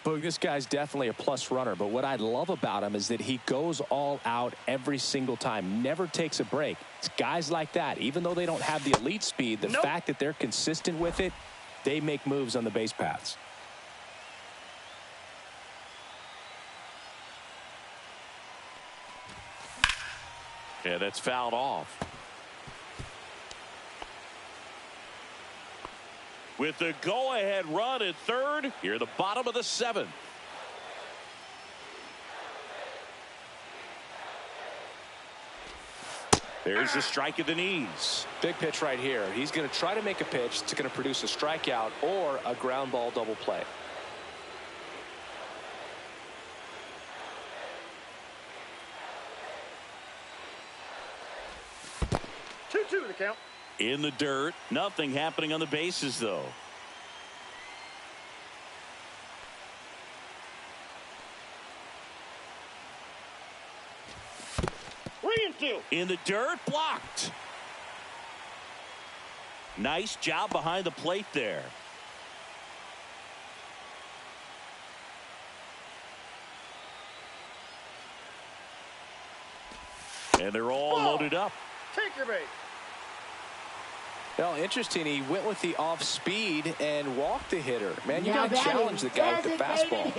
But this guy's definitely a plus runner, but what I love about him is that he goes all out every single time, never takes a break. It's guys like that, even though they don't have the elite speed, the fact that they're consistent with it, they make moves on the base paths. Yeah, that's fouled off. With the go-ahead run at third, here at the bottom of the seventh. There's the strike at the knees. Big pitch right here. He's going to try to make a pitch that's going to produce a strikeout or a ground ball double play. Two the count. In the dirt. Nothing happening on the bases, though. In the dirt, blocked. Nice job behind the plate there. And they're all loaded up. Take your bait. Well, interesting. He went with the off speed and walked the hitter. Man, you got to challenge the guy with the fastball.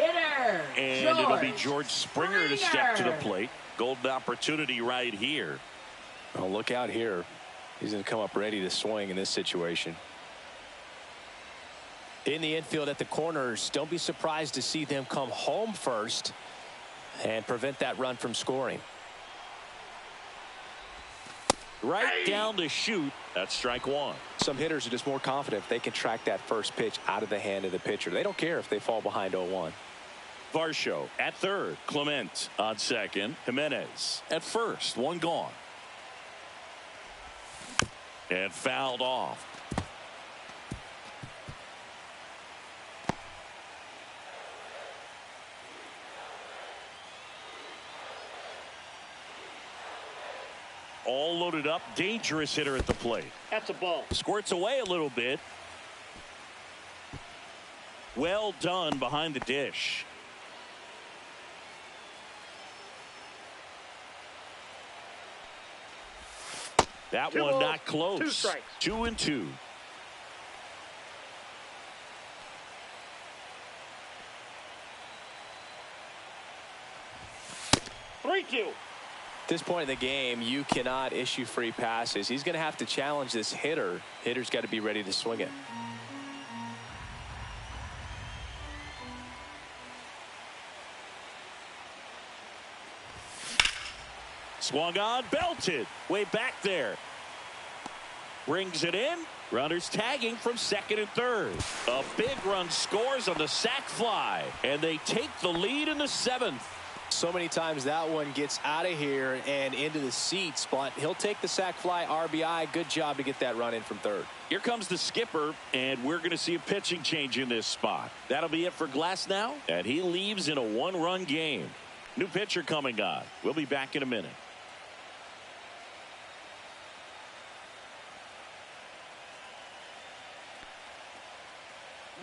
And it'll be George Springer to step to the plate. Golden opportunity right here. Oh, look out here. He's going to come up ready to swing in this situation. In the infield at the corners, don't be surprised to see them come home first and prevent that run from scoring. Right down to shoot. That's strike one. Some hitters are just more confident if they can track that first pitch out of the hand of the pitcher. They don't care if they fall behind 0-1. Varsho at third. Clement on second. Jimenez at first. One gone. And fouled off. All loaded up. Dangerous hitter at the plate. That's a ball. Squirts away a little bit. Well done behind the dish. That Two one balls, not close. 2 strikes. 2-2. At this point in the game, you cannot issue free passes. He's going to have to challenge this hitter. Hitter's got to be ready to swing it. Swung on, belted. Way back there. Brings it in. Runners tagging from second and third. A big run scores on the sac fly. And they take the lead in the 7th. So many times that one gets out of here and into the seats, but he'll take the sac fly RBI. Good job to get that run in from third. Here comes the skipper, and we're going to see a pitching change in this spot. That'll be it for Glass now, and he leaves in a 1-run game. New pitcher coming on. We'll be back in a minute.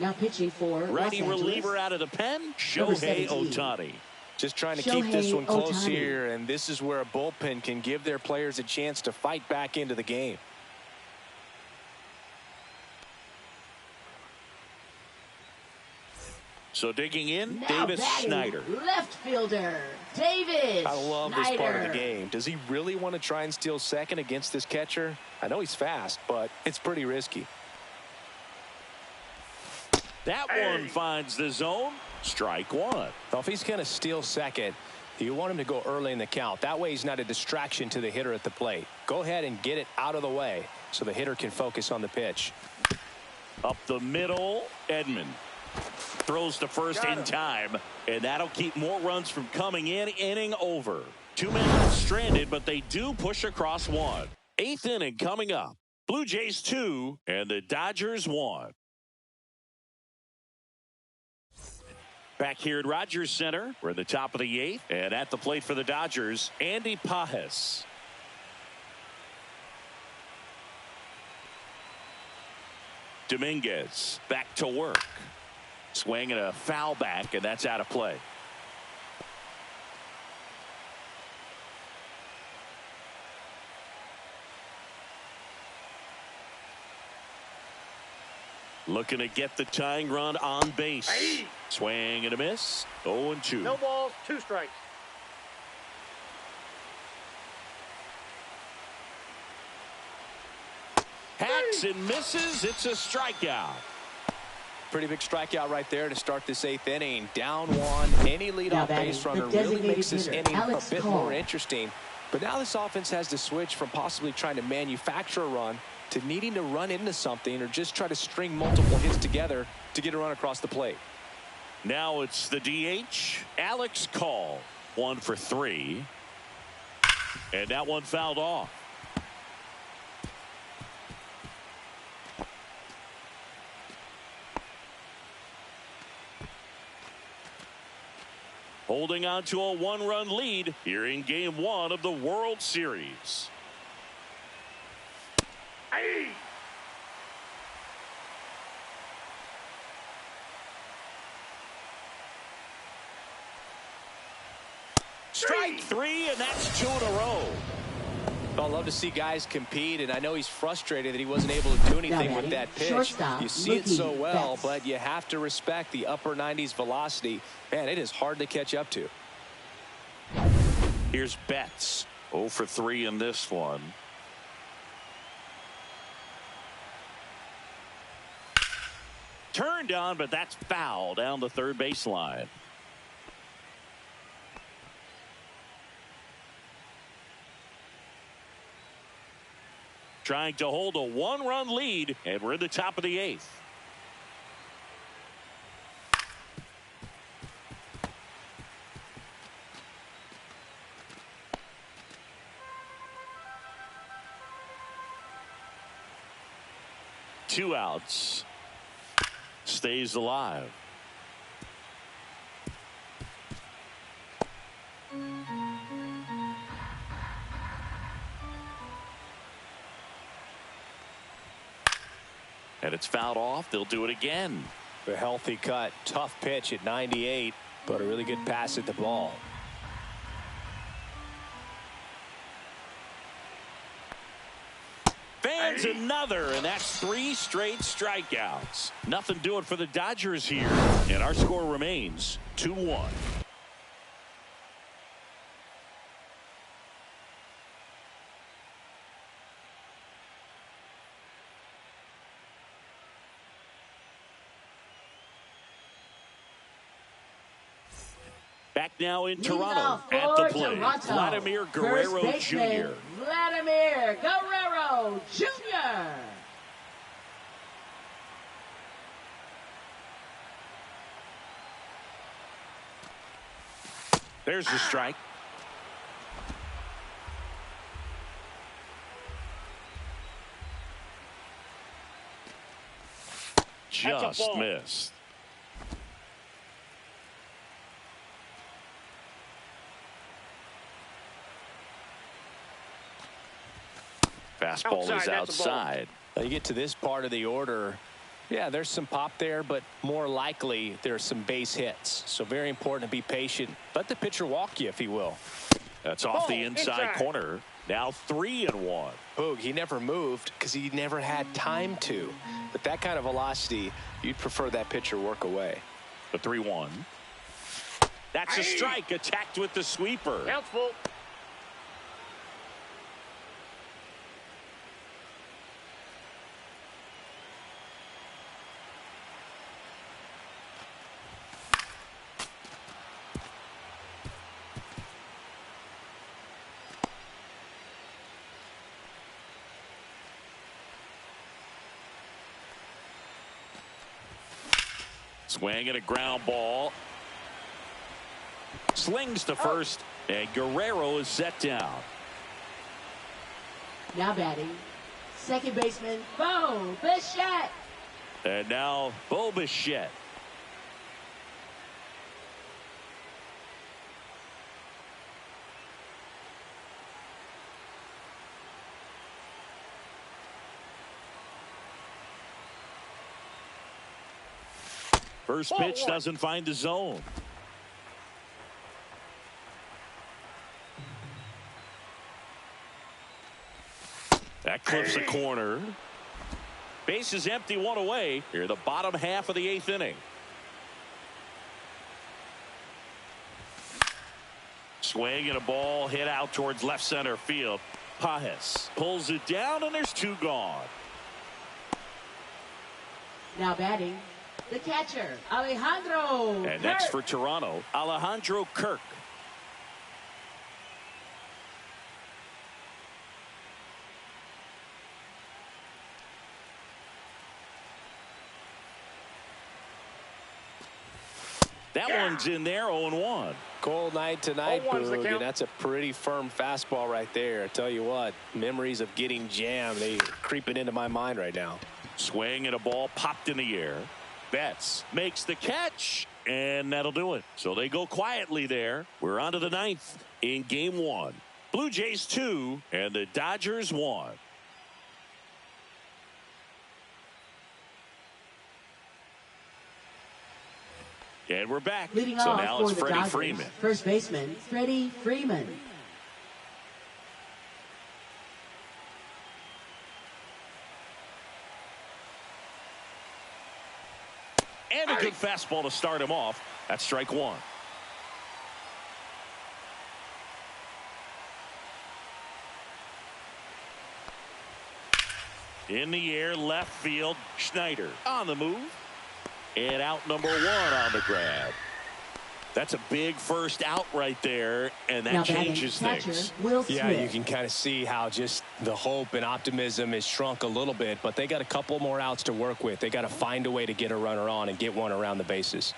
Now pitching for Righty Los Angeles. reliever out of the pen, Number Shohei 17. Ohtani. Just trying to keep this one close Ohtani. here, and this is where a bullpen can give their players a chance to fight back into the game. So digging in, Now Davis batting, Snyder. left fielder Davis I love this part of the Snyder. game. Does he really want to try and steal second against this catcher? I know he's fast, but it's pretty risky. That one finds the zone. Strike one. Well, if he's going to steal second, you want him to go early in the count. That way he's not a distraction to the hitter at the plate. Go ahead and get it out of the way so the hitter can focus on the pitch. Up the middle, Edman. Throws to first in time, and that'll keep more runs from coming in. Inning over. 2 men stranded, but they do push across one. 8th inning coming up. Blue Jays 2 and the Dodgers 1. Back here at Rogers Center, we're in the top of the 8th, and at the plate for the Dodgers, Andy Pages. Dominguez back to work. Swing and a foul back, and that's out of play. Looking to get the tying run on base. Hey. Swing and a miss. 0-2. No balls, 2 strikes. Hacks and misses. It's a strikeout. Pretty big strikeout right there to start this 8th inning. Down one. Any leadoff base runner really makes this inning a bit more interesting. But now this offense has to switch from possibly trying to manufacture a run to needing to run into something or just try to string multiple hits together to get a run across the plate. Now it's the DH, Alex Call. 1 for 3. And that one fouled off. Holding on to a 1-run lead here in Game 1 of the World Series. Hey. Strike 3, and that's 2 in a row. I love to see guys compete, and I know he's frustrated that he wasn't able to do anything with that pitch. Shortstop, You see it so well, Betts. but you have to respect the upper 90s velocity. Man, it is hard to catch up to. Here's Betts. 0 for 3 in this one. Turned on, but that's foul down the third baseline. Trying to hold a one-run lead, and we're in the top of the 8th. Two outs. Stays alive. And it's fouled off. They'll do it again. A healthy cut. Tough pitch at 98, but a really good pass at the ball. Fans another, and that's 3 straight strikeouts. Nothing doing for the Dodgers here. And our score remains 2-1. Back now in Toronto at the plate. Vladimir Guerrero Jr. Vladimir Guerrero Jr. There's the strike. Just missed. Fastball is outside. Now you get to this part of the order. Yeah, there's some pop there, but more likely there's some base hits. So very important to be patient. Let the pitcher walk you, if he will. That's off the inside corner. Now 3-1. Boog, he never moved because he never had time to. But that kind of velocity, you'd prefer that pitcher work away. The 3-1. That's a strike. Attacked with the sweeper. Count's full. Swing and a ground ball. Slings to first, and Guerrero is set down. Now batting, second baseman, Bo Bichette. And now Bo Bichette. First pitch doesn't find the zone. That clips the corner. Base is empty, 1 away. Here, the bottom half of the 8th inning. Swing and a ball hit out towards left center field. Pajes pulls it down, and there's 2 gone. Now batting, the catcher, Alejandro And next for Toronto, Alejandro Kirk. That one's in there, 0-1. Cold night tonight, Boog, and that's a pretty firm fastball right there. I tell you what, memories of getting jammed, they are creeping into my mind right now. Swing and a ball popped in the air. Betts makes the catch, and that'll do it. So they go quietly there. We're on to the 9th in game 1. Blue Jays 2 and the Dodgers 1. And we're back. Leading so off now for it's the Freddie Dodgers, Freeman. first baseman, Freddie Freeman. And a good fastball to start him off. That's strike 1. In the air, left field. Schneider on the move. And out number 1 on the grab. That's a big first out right there, and that changes things. Yeah, you can kind of see how just the hope and optimism is shrunk a little bit, but they got a couple more outs to work with. They got to find a way to get a runner on and get one around the bases.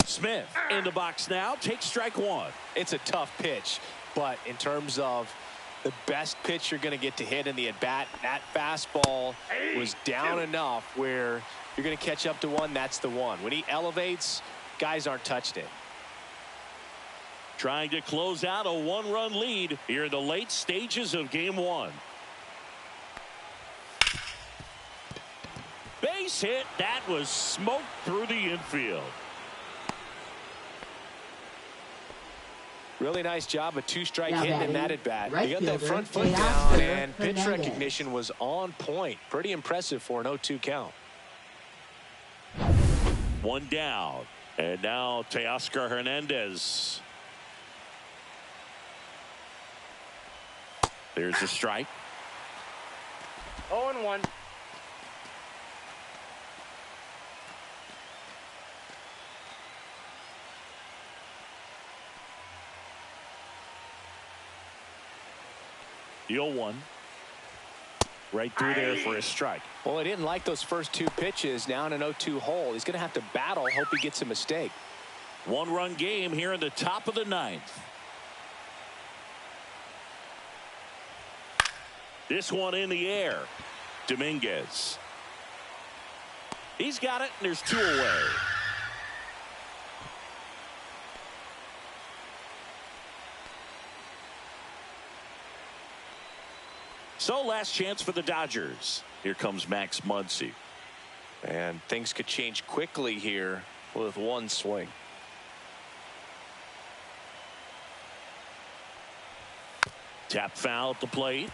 Smith in the box now, takes strike 1. It's a tough pitch, but in terms of the best pitch you're going to get to hit in the at-bat, that fastball was down enough where you're going to catch up to one. That's the one. When he elevates, guys aren't touching it. Trying to close out a 1-run lead here in the late stages of game 1. Base hit. That was smoked through the infield. Really nice job, a 2-strike hit in that at bat. Right he got that front foot down, and pitch recognition was on point. Pretty impressive for an 0-2 count. 1 down, and now Teoscar Hernandez. There's a strike. 0-1. The 0-1. Right through there for a strike. Well, he didn't like those first 2 pitches. Now in an 0-2 hole. He's going to have to battle. Hope he gets a mistake. 1-run game here in the top of the 9th. This one in the air. Dominguez. He's got it, and there's 2 away. So last chance for the Dodgers. Here comes Max Muncy. And things could change quickly here with 1 swing. Tap foul at the plate.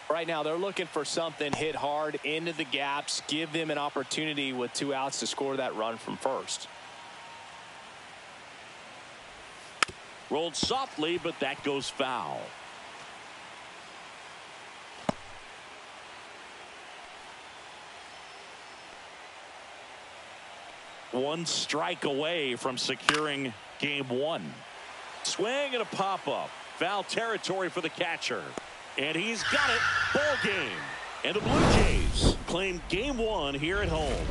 Right now they're looking for something hit hard into the gaps, give them an opportunity with 2 outs to score that run from first. Rolled softly, but that goes foul. One strike away from securing game 1. Swing and a pop-up. Foul territory for the catcher. And he's got it. Ball game. And the Blue Jays claim game 1 here at home.